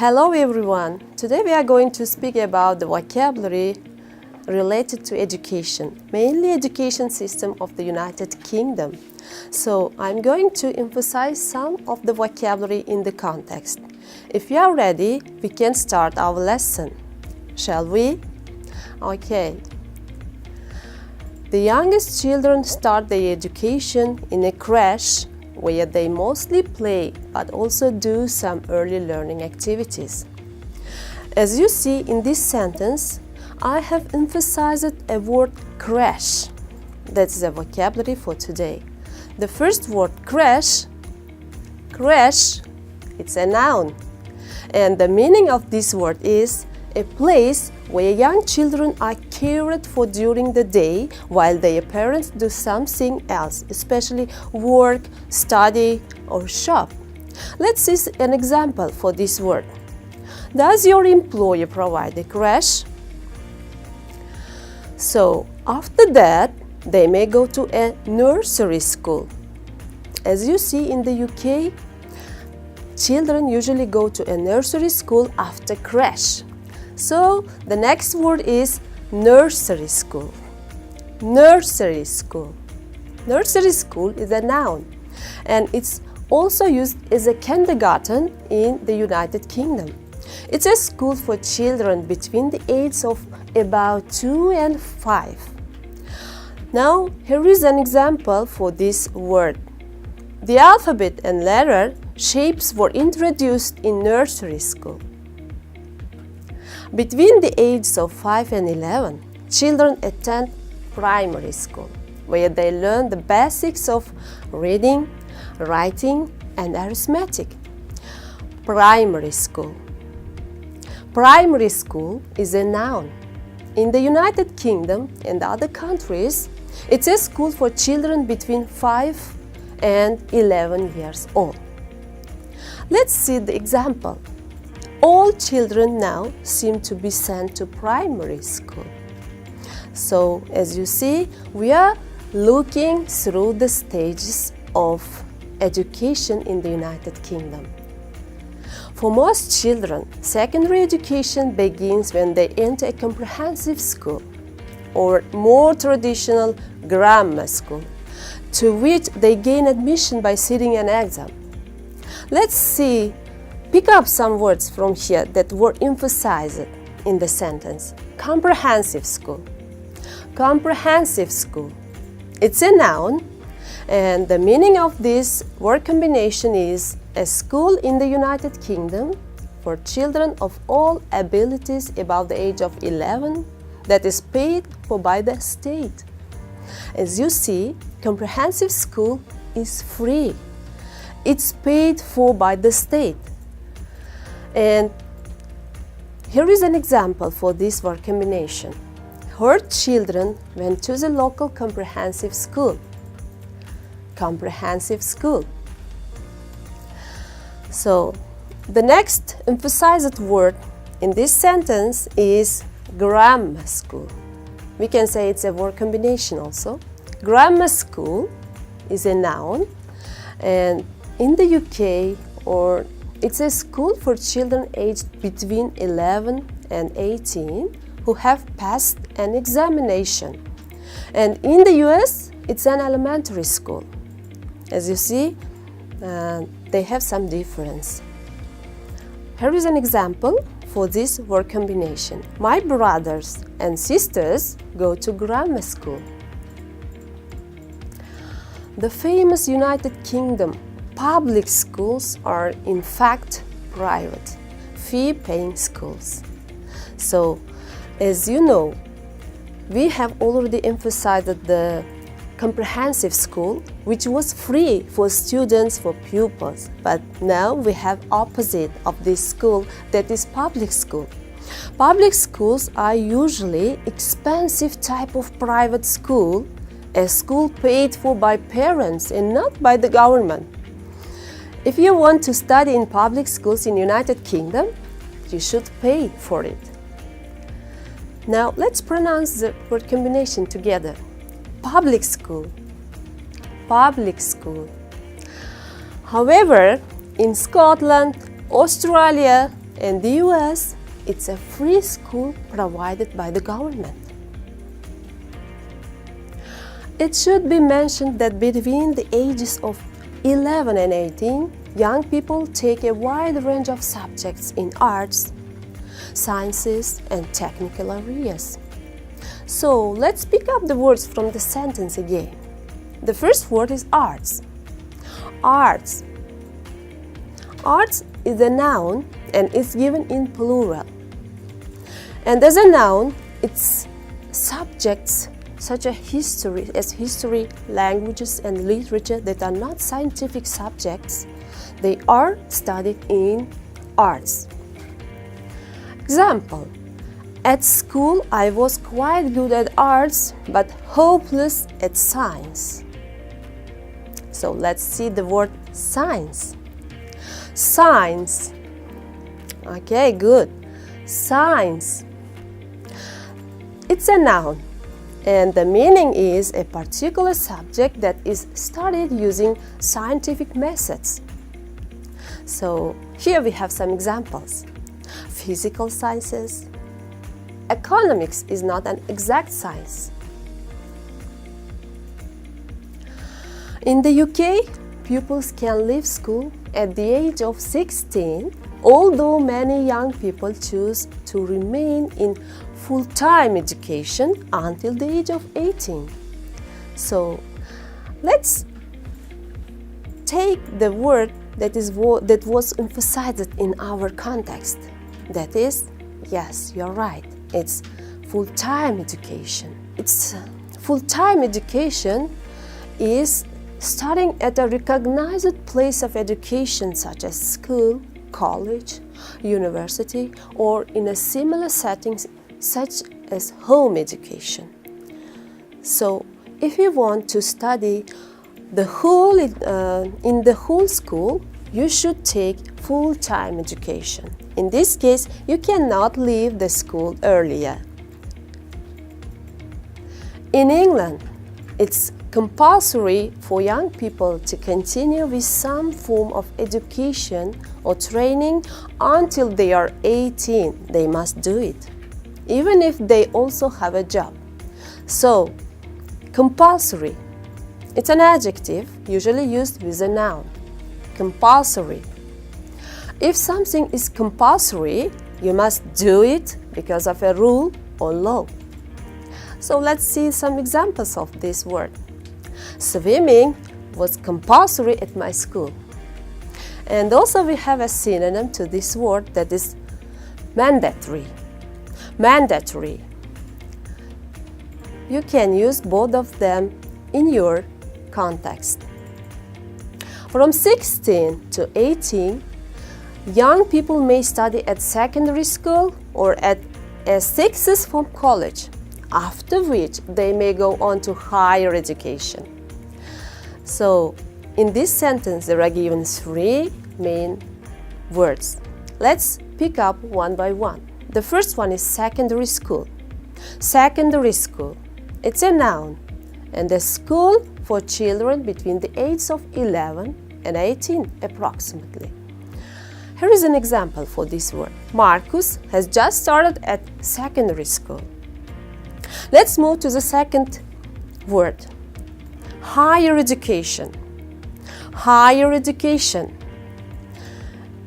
Hello everyone! Today we are going to speak about the vocabulary related to education, mainly education system of the United Kingdom. So I'm going to emphasize some of the vocabulary in the context. If you are ready, we can start our lesson. Shall we? Okay. The youngest children start their education in a crèche where they mostly play but also do some early learning activities. As you see in this sentence, I have emphasized a word crèche. That is a vocabulary for today. The first word crèche, it's a noun. And the meaning of this word is a place where young children are cared for during the day while their parents do something else, especially work, study, or shop. Let's see an example for this word. Does your employer provide a crèche? So, after that, they may go to a nursery school. As you see in the UK, children usually go to a nursery school after crèche. So, the next word is nursery school. Nursery school. Nursery school is a noun, and it's also used as a kindergarten in the United Kingdom. It's a school for children between the ages of about 2 and 5. Now, here is an example for this word. The alphabet and letter shapes were introduced in nursery school. Between the ages of 5 and 11, children attend primary school, where they learn the basics of reading, writing, and arithmetic. Primary school. Primary school is a noun. In the United Kingdom and other countries, it's a school for children between 5 and 11 years old. Let's see the example. All children now seem to be sent to primary school. So, as you see, we are looking through the stages of education in the United Kingdom. For most children, secondary education begins when they enter a comprehensive school or more traditional grammar school, to which they gain admission by sitting an exam. Let's pick up some words from here that were emphasized in the sentence. Comprehensive school. Comprehensive school. It's a noun, and the meaning of this word combination is a school in the United Kingdom for children of all abilities above the age of 11 that is paid for by the state. As you see, comprehensive school is free. It's paid for by the state. And here is an example for this word combination. Her children went to the local comprehensive school. Comprehensive school. So, the next emphasized word in this sentence is grammar school. We can say it's a word combination also. Grammar school is a noun, and in the UK, it's a school for children aged between 11 and 18 who have passed an examination. And in the US, it's an elementary school. As you see, they have some difference. Here is an example for this word combination. My brothers and sisters go to grammar school. The famous United Kingdom public schools are in fact private, fee-paying schools. So, as you know, we have already emphasized the comprehensive school, which was free for students, for pupils. But now we have opposite of this school, that is public school. Public schools are usually expensive type of private school, a school paid for by parents and not by the government. If you want to study in public schools in United Kingdom, you should pay for it. Now let's pronounce the word combination together. Public school. Public school. However, in Scotland, Australia, In the US, it's a free school provided by the government. It should be mentioned that between the ages of 11 and 18, young people take a wide range of subjects in arts, sciences, and technical areas. So let's pick up the words from the sentence again. The first word is arts. Arts. Arts is a noun and is given in plural. And as a noun, its subjects such as history, languages, and literature that are not scientific subjects, they are studied in arts. Example: at school I was quite good at arts but hopeless at science. So let's see the word science. Science. Okay, good. Science. It's a noun, and the meaning is a particular subject that is studied using scientific methods. So here we have some examples. Physical sciences. Economics is not an exact science. In the UK, pupils can leave school at the age of 16, although many young people choose to remain in full-time education until the age of 18. So let's take the word that was emphasized in our context. That is, yes, you're right, it's full-time education. It's full-time education is studying at a recognized place of education such as school, college, university, or in a similar setting such as home education. So if you want to study in the whole school, you should take full-time education. In this case, you cannot leave the school earlier. In England, it's compulsory for young people to continue with some form of education or training until they are 18. They must do it, even if they also have a job. So, compulsory. It's an adjective usually used with a noun. Compulsory. If something is compulsory, you must do it because of a rule or law. So let's see some examples of this word. Swimming was compulsory at my school. And also we have a synonym to this word that is mandatory. Mandatory. You can use both of them in your context. From 16 to 18, young people may study at secondary school or at a sixth form college, after which they may go on to higher education. So, in this sentence, there are given three main words. Let's pick up one by one. The first one is secondary school. Secondary school. It's a noun and a school for children between the ages of 11 and 18 approximately. Here is an example for this word. Marcus has just started at secondary school. Let's move to the second word. Higher education. Higher education.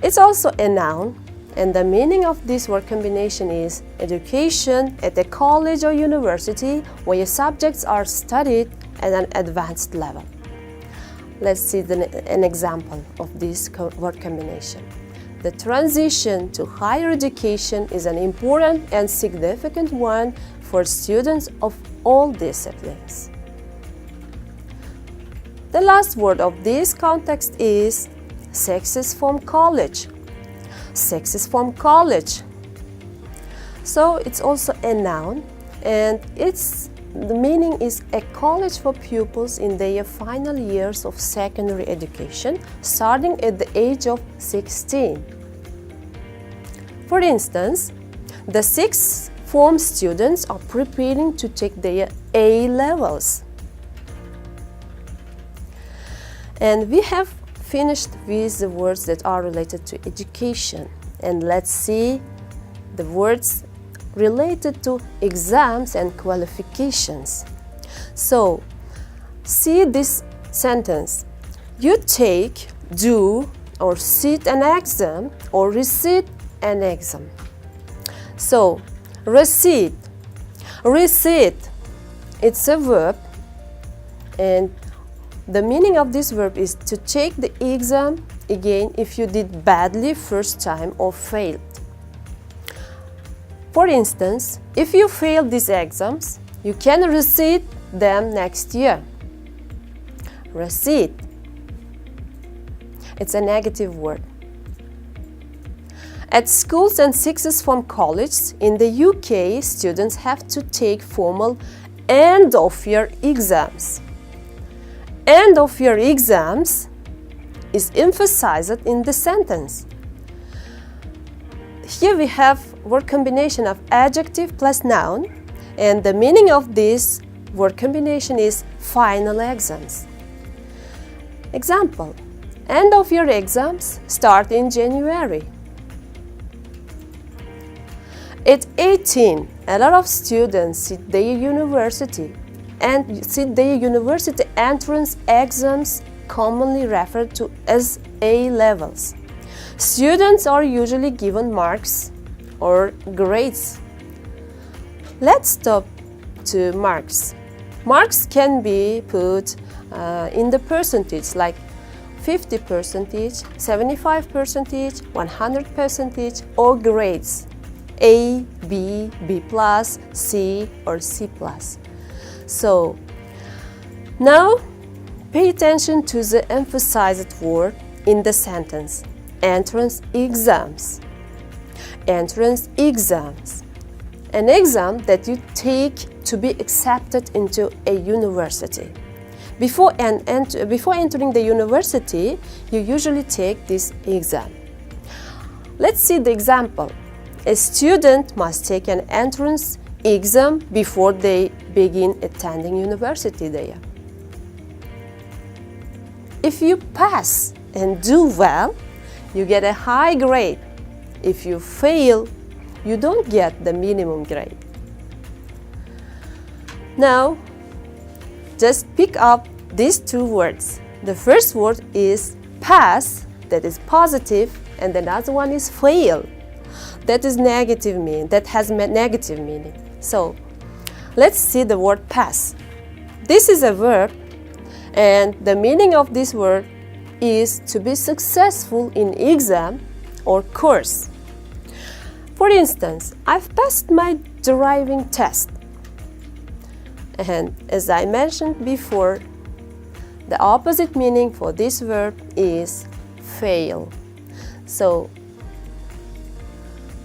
It's also a noun, and the meaning of this word combination is education at a college or university where your subjects are studied at an advanced level. Let's see an example of this word combination. The transition to higher education is an important and significant one for students of all disciplines. The last word of this context is sixth form college. Sixth form college. So it's also a noun, and the meaning is a college for pupils in their final years of secondary education, starting at the age of 16. For instance, the sixth form students are preparing to take their A levels. And we have finished with the words that are related to education. And let's see the words related to exams and qualifications. So, see this sentence. You take, do, or sit an exam or recite an exam. So, recite. Recite, it's a verb, and the meaning of this verb is to take the exam again if you did badly first time or failed. For instance, if you fail these exams, you can recite them next year. Recite. It's a negative word. At schools and sixth form colleges in the UK, students have to take formal end-of-year exams. End-of-year exams is emphasized in the sentence. Here we have word combination of adjective plus noun, and the meaning of this word combination is final exams. Example: end-of-year exams start in January. At 18, a lot of students sit their university entrance exams, commonly referred to as A-levels. Students are usually given marks or grades. Let's stop to marks. Marks can be put in the percentage, like 50%, 75%, 100%, or grades. A, B, B+, C, or C+. So, now pay attention to the emphasized word in the sentence. Entrance exams. Entrance exams. An exam that you take to be accepted into a university. Before entering the university, you usually take this exam. Let's see the example. A student must take an entrance exam before they begin attending university there. If you pass and do well, you get a high grade. If you fail, you don't get the minimum grade. Now, just pick up these two words. The first word is pass, that is positive, and the other one is fail. That is negative meaning, that has negative meaning. So, let's see the word pass. This is a verb, and the meaning of this word is to be successful in exam or course. For instance, I've passed my driving test. And as I mentioned before, the opposite meaning for this verb is fail. So,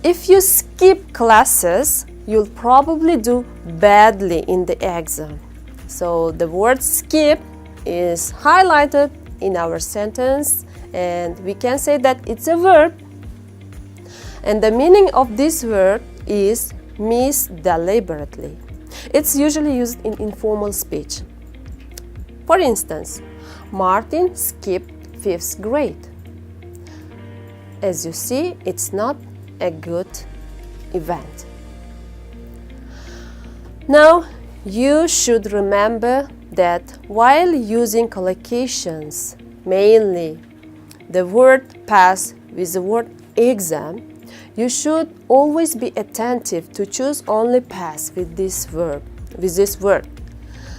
if you skip classes, you'll probably do badly in the exam. So the word skip is highlighted in our sentence, and we can say that it's a verb. And the meaning of this verb is miss deliberately. It's usually used in informal speech. For instance, Martin skipped 5th grade. As you see, it's not a good event. Now, you should remember that while using collocations, mainly the word pass with the word exam, you should always be attentive to choose only pass with this word.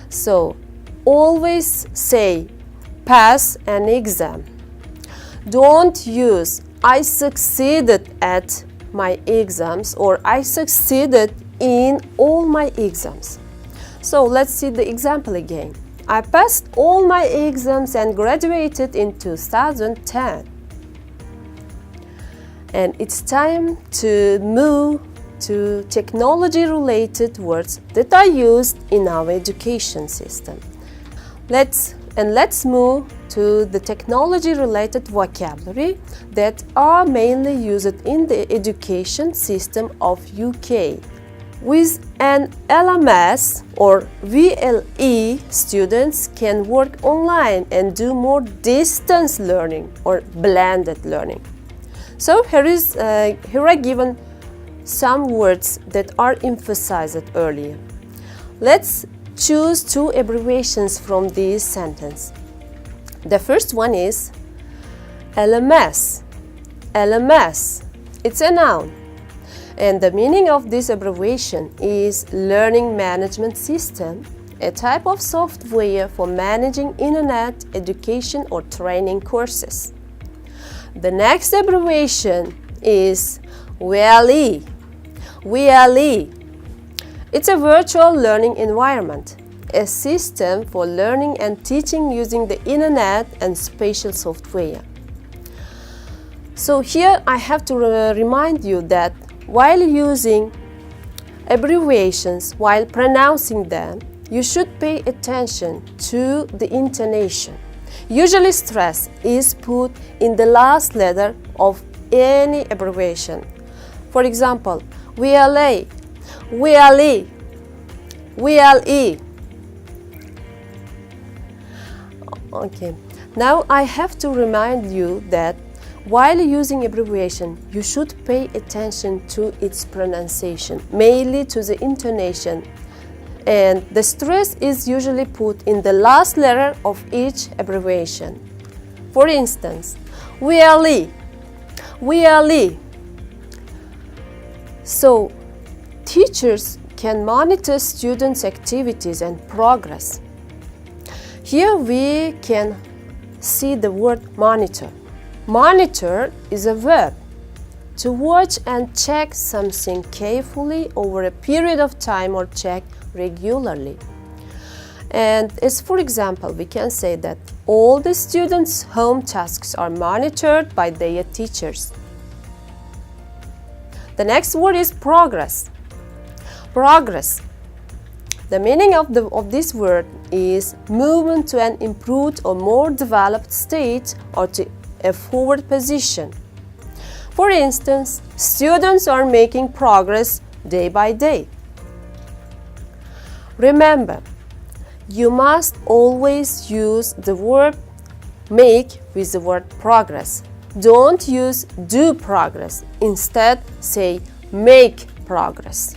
So, always say pass an exam. Don't use I succeeded at my exams or I succeeded in all my exams. So let's see the example again. I passed all my exams and graduated in 2010. And it's time to move to technology-related words that are used in our education system. Let's move to the technology-related vocabulary that are mainly used in the education system of UK. With an LMS or VLE, students can work online and do more distance learning or blended learning. So here are given some words that are emphasized earlier. Let's choose two abbreviations from this sentence. The first one is LMS. LMS. It's a noun. And the meaning of this abbreviation is Learning Management System, a type of software for managing internet education or training courses. The next abbreviation is VLE. VLE. It's a virtual learning environment, a system for learning and teaching using the internet and spatial software. So here I have to remind you that while using abbreviations, while pronouncing them, you should pay attention to the intonation. Usually stress is put in the last letter of any abbreviation. For example, VLA, VLE, VLE. Okay, now I have to remind you that while using abbreviation, you should pay attention to its pronunciation, mainly to the intonation, and the stress is usually put in the last letter of each abbreviation. For instance, VLE, VLE. So, teachers can monitor students' activities and progress. Here we can see the word monitor. Monitor is a verb, to watch and check something carefully over a period of time or check regularly. And as for example, we can say that all the students' home tasks are monitored by their teachers. The next word is progress. Progress. The meaning of this word is movement to an improved or more developed state or to a forward position. For instance, students are making progress day by day. Remember, you must always use the verb make with the word progress. Don't use do progress. Instead, say make progress.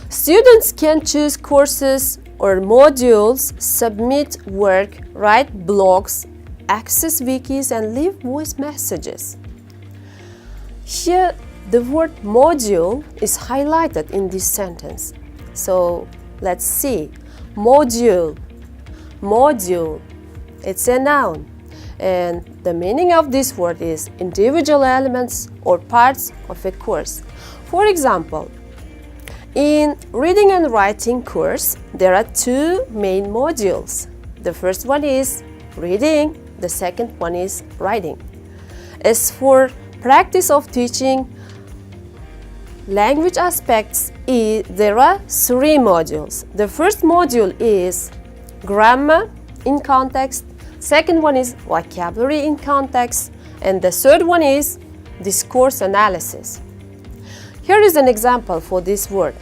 Students can choose courses or modules, submit work, write blogs, access wikis, and leave voice messages. Here, the word module is highlighted in this sentence. So, let's see. Module. Module. It's a noun. And the meaning of this word is individual elements or parts of a course. For example, in reading and writing course, there are two main modules. The first one is reading, the second one is writing. As for practice of teaching language aspects, there are three modules. The first module is grammar in context, second one is vocabulary in context, and the third one is discourse analysis. Here is an example for this word.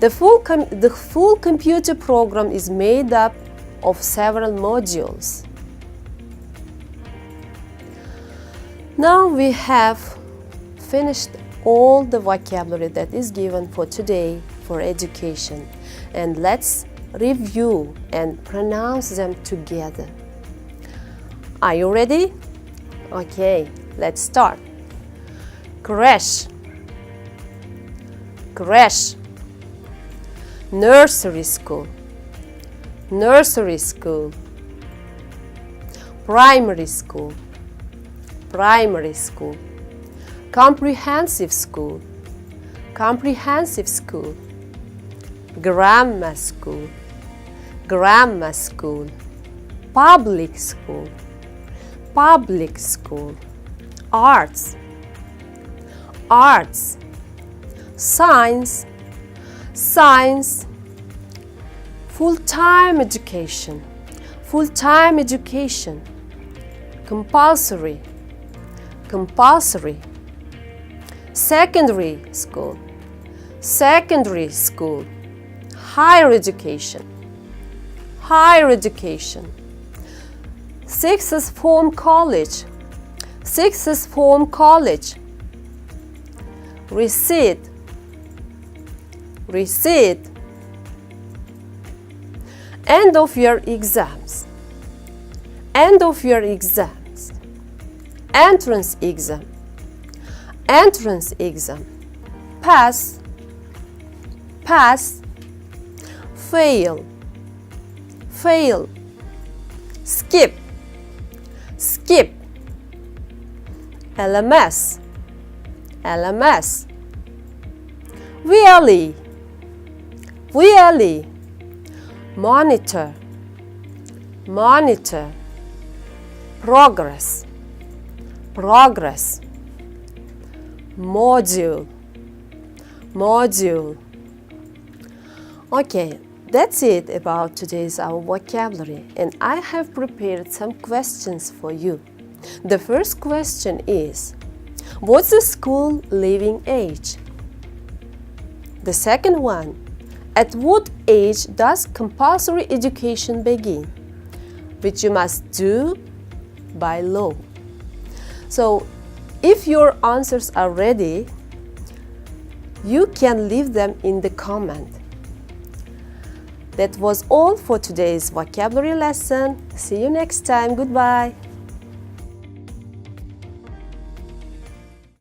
The full computer program is made up of several modules. Now we have finished all the vocabulary that is given for today for education, and let's review and pronounce them together. Are you ready? Okay, let's start. Creche, creche. Nursery school, nursery school. Primary school, primary school. Comprehensive school, comprehensive school. Grammar school, grammar school. Public school, public school. Arts, arts. Science, science. Full-time education, full-time education. Compulsory, compulsory. Secondary school, secondary school. Higher education, higher education. Sixth form college, Sixth form college. Receipt. Receipt. End of year exams. End of year exams. Entrance exam. Entrance exam. Pass. Pass. Fail. Fail. Skip. Skip. LMS. LMS. Really. Really. Monitor. Monitor. Progress. Progress. Module. Module. Okay, that's it about today's our vocabulary, and I have prepared some questions for you. The first question is, what's the school leaving age? The second one, at what age does compulsory education begin, which you must do by law? So, if your answers are ready, you can leave them in the comment. That was all for today's vocabulary lesson. See you next time. Goodbye.